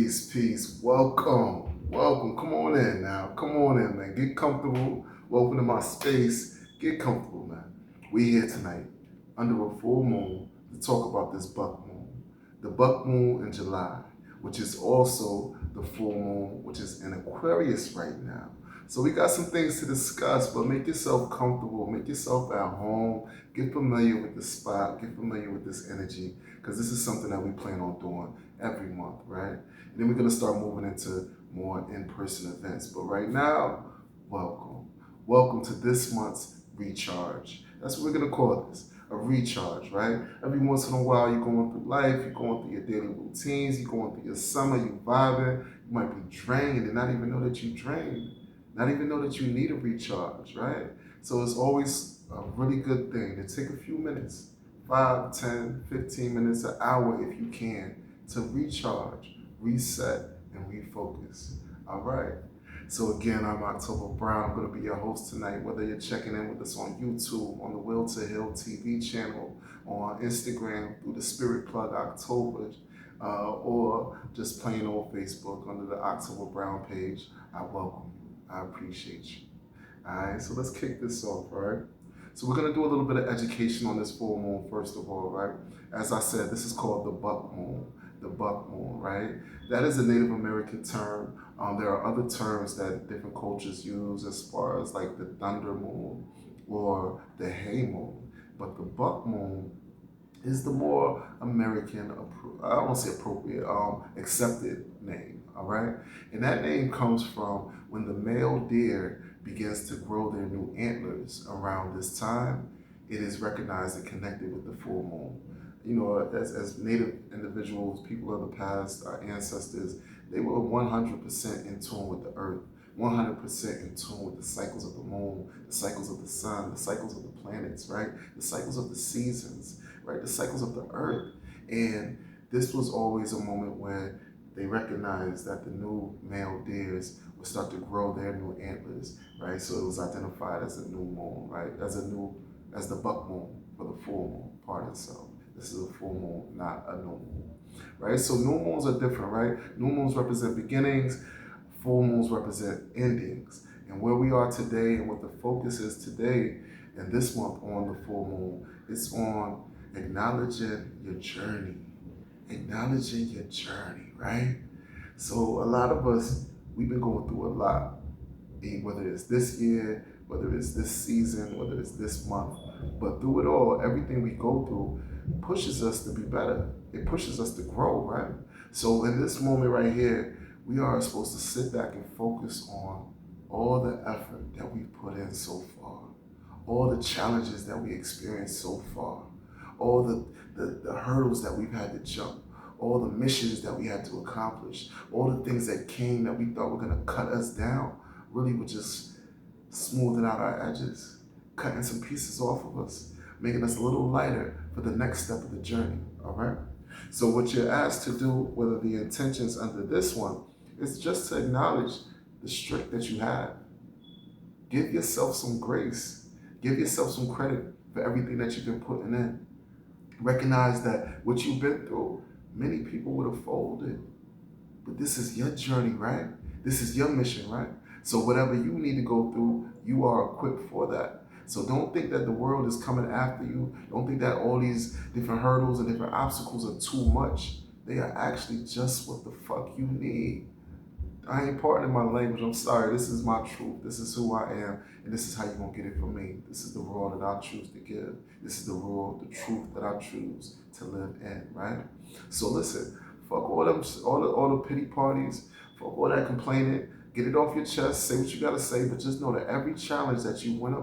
Peace. Welcome. Come on in now. Come on in, man. Get comfortable. Welcome to my space. Get comfortable, man. We here tonight under a full moon to talk about this buck moon. The buck moon in July, which is also the full moon, which is in Aquarius right now. So we got some things to discuss, but make yourself comfortable. Make yourself at home. Get familiar with the spot. Get familiar with this energy, because this is something that we plan on doing every month, right? And then we're going to start moving into more in-person events. But right now, welcome. Welcome to this month's recharge. That's what we're going to call this, a recharge, right? Every once in a while, you're going through life, you're going through your daily routines, you're going through your summer, you're vibing, you might be drained and not even know that you're drained, not even know that you need a recharge, right? So it's always a really good thing to take a few minutes, 5, 10, 15 minutes, an hour if you can, to recharge, reset, and refocus. All right. So again, I'm October Brown. I'm going to be your host tonight, whether you're checking in with us on YouTube, on the Will to Hill TV channel, on Instagram through the Spirit Plug October, or just plain old Facebook under the October Brown page. I welcome you. I appreciate you. All right, so let's kick this off, all right? So we're going to do a little bit of education on this full moon, first of all, right? As I said, this is called the buck moon, right? That is a Native American term. There are other terms that different cultures use as far as like the thunder moon or the hay moon. But the buck moon is the more American, I don't want to say appropriate, accepted name, all right? And that name comes from when the male deer begins to grow their new antlers around this time. It is recognized and connected with the full moon. You know, as Native individuals, people of the past, our ancestors, they were 100% in tune with the earth, 100% in tune with the cycles of the moon, the cycles of the sun, the cycles of the planets, right? The cycles of the seasons, right? The cycles of the earth. And this was always a moment where they recognized that the new male deers would start to grow their new antlers, right? So it was identified as a new moon, right? As the buck moon for the full moon part itself. This is a full moon, not a new moon, right? So new moons are different, right? New moons represent beginnings, full moons represent endings. And where we are today and what the focus is today and this month on the full moon, it's on acknowledging your journey. Acknowledging your journey, right? So a lot of us, we've been going through a lot, whether it's this year, whether it's this season, whether it's this month. But through it all, everything we go through pushes us to be better. It pushes us to grow, right? So in this moment right here, we are supposed to sit back and focus on all the effort that we put in so far, all the challenges that we experienced so far, all the hurdles that we've had to jump, all the missions that we had to accomplish, all the things that came that we thought were going to cut us down, really were just smoothing out our edges, cutting some pieces off of us, making us a little lighter for the next step of the journey, all right? So what you're asked to do, whether the intentions under this one, is just to acknowledge the strength that you have. Give yourself some grace. Give yourself some credit for everything that you've been putting in. Recognize that what you've been through, many people would have folded. But this is your journey, right? This is your mission, right? So whatever you need to go through, you are equipped for that. So don't think that the world is coming after you. Don't think that all these different hurdles and different obstacles are too much. They are actually just what the fuck you need. I ain't pardoning my language. I'm sorry. This is my truth. This is who I am. And this is how you're going to get it from me. This is the world that I choose to give. This is the world, the truth that I choose to live in, right? So listen, fuck all the pity parties. Fuck all that complaining. Get it off your chest. Say what you got to say. But just know that every challenge that you went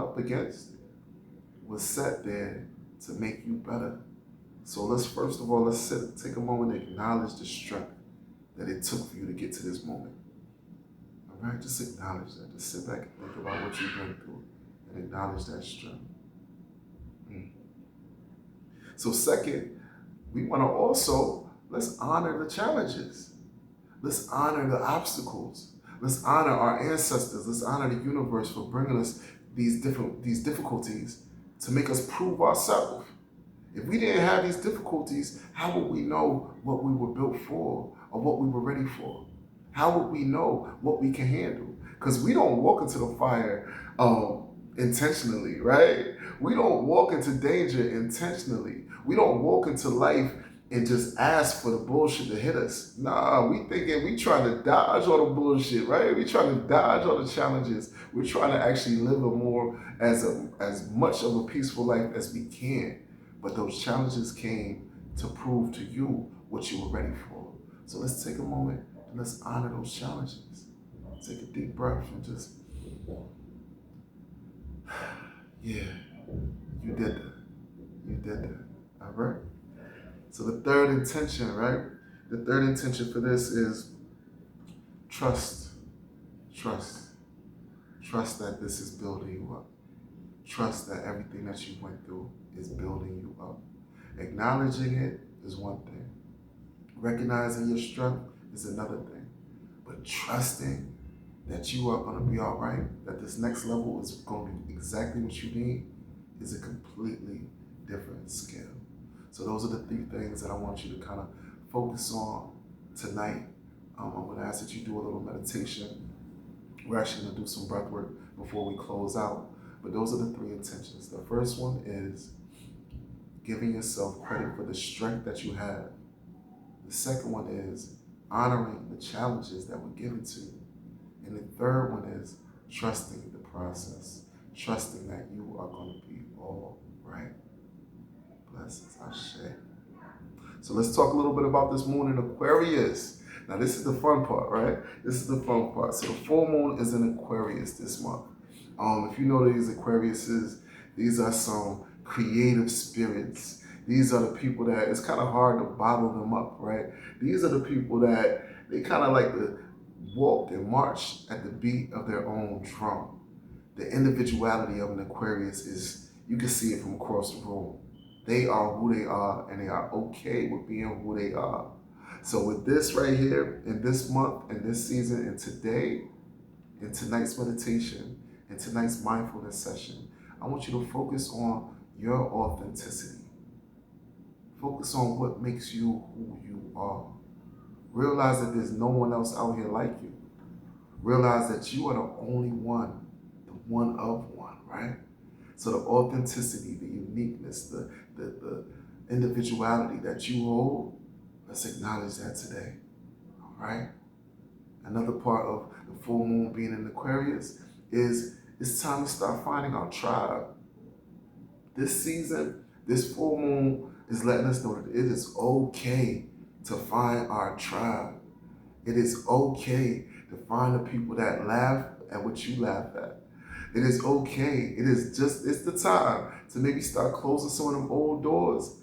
up against was set there to make you better. So let's take a moment and acknowledge the strength that it took for you to get to this moment. All right, just acknowledge that. Just sit back and think about what you've been through and acknowledge that strength. So second, we want to also, let's honor the challenges. Let's honor the obstacles. Let's honor our ancestors. Let's honor the universe for bringing us these difficulties to make us prove ourselves. If we didn't have these difficulties, how would we know what we were built for? of what we were ready for? How would we know what we can handle? Because we don't walk into the fire intentionally, right? We don't walk into danger intentionally. We don't walk into life and just ask for the bullshit to hit us. Nah, we trying to dodge all the bullshit, right? We trying to dodge all the challenges. We're trying to actually live as much of a peaceful life as we can. But those challenges came to prove to you what you were ready for. So let's take a moment and let's honor those challenges. Take a deep breath and just, yeah, you did that. You did that. All right? So the third intention, right? The third intention for this is trust. Trust. Trust that this is building you up. Trust that everything that you went through is building you up. Acknowledging it is one thing. Recognizing your strength is another thing. But trusting that you are going to be all right, that this next level is going to be exactly what you need, is a completely different skill. So those are the three things that I want you to kind of focus on tonight. I'm going to ask that you do a little meditation. We're actually going to do some breath work before we close out. But those are the three intentions. The first one is giving yourself credit for the strength that you have. The second one is honoring the challenges that were given to you. And the third one is trusting the process, trusting that you are going to be all right. Blessings, Ashe. So let's talk a little bit about this moon in Aquarius. Now this is the fun part, right? This is the fun part. So the full moon is in Aquarius this month. If you know these Aquariuses, these are some creative spirits. These are the people that it's kind of hard to bottle them up, right? These are the people that they kind of like to walk and march at the beat of their own drum. The individuality of an Aquarius is, you can see it from across the room. They are who they are, and they are okay with being who they are. So with this right here, in this month, in this season, and today, in tonight's meditation, in tonight's mindfulness session, I want you to focus on your authenticity. Focus on what makes you who you are. Realize that there's no one else out here like you. Realize that you are the only one, the one of one, right? So the authenticity, the uniqueness, the individuality that you hold, let's acknowledge that today, all right? Another part of the full moon being in Aquarius is it's time to start finding our tribe. This season, this full moon is letting us know that it is okay to find our tribe. It is okay to find the people that laugh at what you laugh at. It is okay. It's the time to maybe start closing some of them old doors.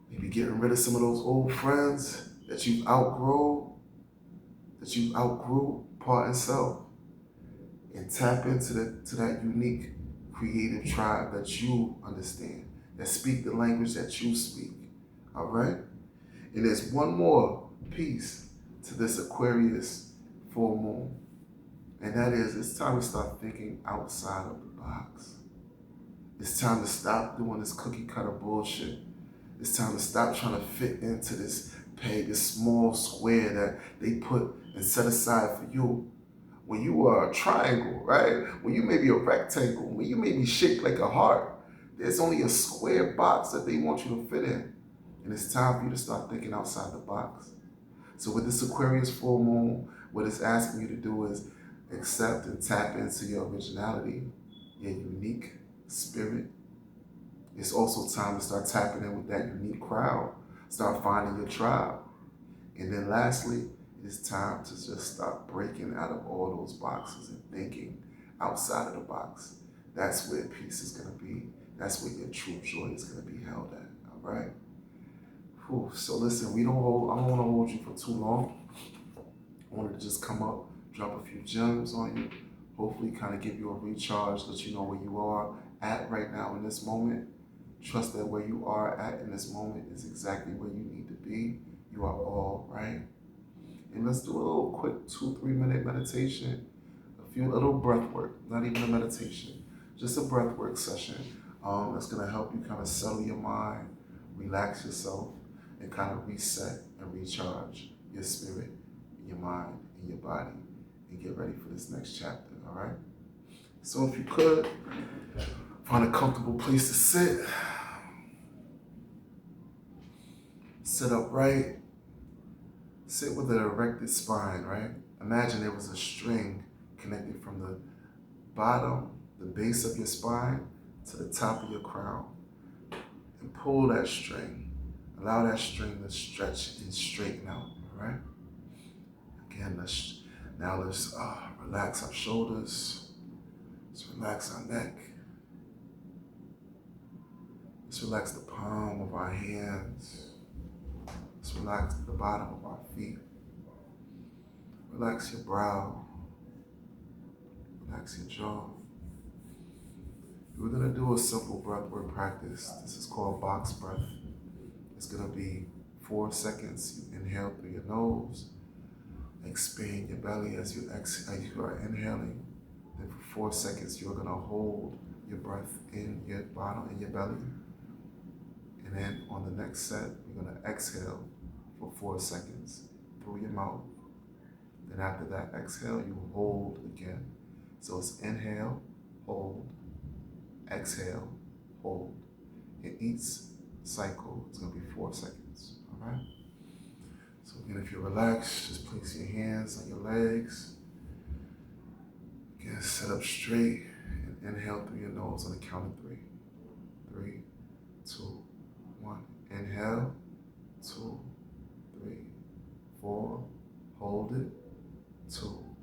Maybe getting rid of some of those old friends that you've outgrown, part and self. And tap into that unique creative tribe that you understand, that speak the language that you speak. All right? And there's one more piece to this Aquarius full moon. And that is, it's time to start thinking outside of the box. It's time to stop doing this cookie cutter bullshit. It's time to stop trying to fit into this small square that they put and set aside for you. When you are a triangle, right? When you may be a rectangle, when you may be shaped like a heart, there's only a square box that they want you to fit in. And it's time for you to start thinking outside the box. So with this Aquarius full moon, what it's asking you to do is accept and tap into your originality, your unique spirit. It's also time to start tapping in with that unique crowd. Start finding your tribe. And then lastly, it's time to just start breaking out of all those boxes and thinking outside of the box. That's where peace is going to be. That's where your true joy is going to be held at. All right? Whew. So listen, I don't want to hold you for too long. I wanted to just come up, drop a few gems on you, hopefully kind of give you a recharge, let you know where you are at right now in this moment. Trust that where you are at in this moment is exactly where you need to be. You are all right. And let's do a little quick 2-3 minute meditation, a few little breath work, not even a meditation, just a breath work session that's going to help you kind of settle your mind, relax yourself, and kind of reset and recharge your spirit, your mind, and your body, and get ready for this next chapter, all right? So if you could, find a comfortable place to sit. Sit upright. Sit with an erected spine, right? Imagine there was a string connected from the bottom, the base of your spine, to the top of your crown. And pull that string. Allow that string to stretch and straighten out, all right? Again, let's relax our shoulders. Let's relax our neck. Let's relax the palm of our hands. Let's relax the bottom of our feet. Relax your brow. Relax your jaw. We're going to do a simple breathwork practice. This is called box breath. It's going to be 4 seconds. You inhale through your nose. Expand your belly as you are inhaling. Then for 4 seconds, you're going to hold your breath in your bottom, in your belly. And then on the next set, you're going to exhale for 4 seconds through your mouth. Then after that exhale, you hold again. So it's inhale, hold, exhale, hold. In each cycle, it's going to be 4 seconds, all right? So again, if you're relaxed, just place your hands on your legs. Again, sit up straight and inhale through your nose on the count of 3. 3, 2, 1. Inhale, 2, 3, 4. Hold it, 2,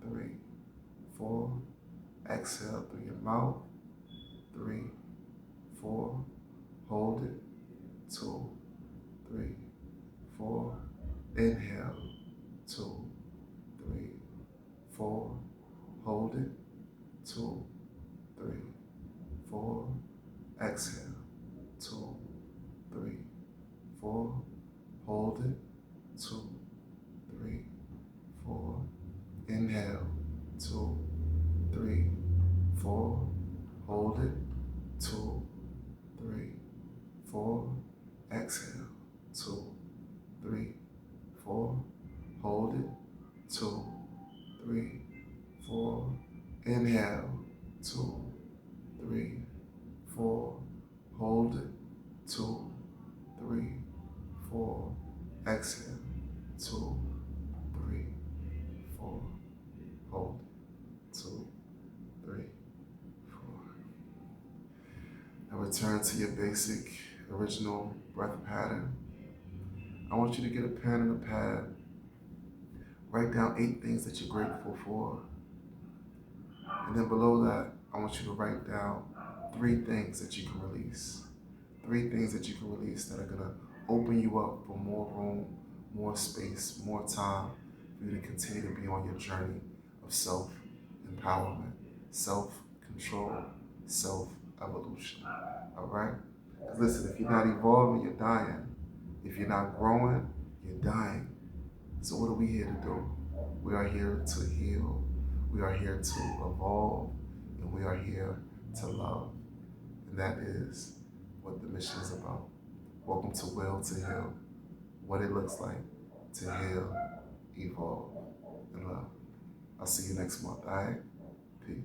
3, 4. Exhale through your mouth, 3, 4. Hold it, 2, 3, 4. Inhale, 2, 3, 4. Hold it, 2, 3, 4. Exhale, 2, 3, 4. Hold it, 2, 3, 4. Inhale, 2, 3, 4. Hold it, 2, 3, 4. Exhale, 2, 3, 4. Hold it, 2, 3, 4. Inhale, 2, 3, 4. Hold it, 2, 3, 4. Exhale, 2, 3, 4. Hold it, 2, 3, 4. Now return to your basic original breath pattern. I want you to get a pen and a pad. Write down 8 things that you're grateful for. And then below that, I want you to write down 3 things that you can release. 3 things that you can release that are going to open you up for more room, more space, more time for you to continue to be on your journey of self-empowerment, self-control, self-evolution. All right? Because listen, if you're not evolving, you're dying. If you're not growing, you're dying. So what are we here to do? We are here to heal. We are here to evolve. And we are here to love. And that is what the mission is about. Welcome to Will to Heal. What it looks like to heal, evolve, and love. I'll see you next month, all right?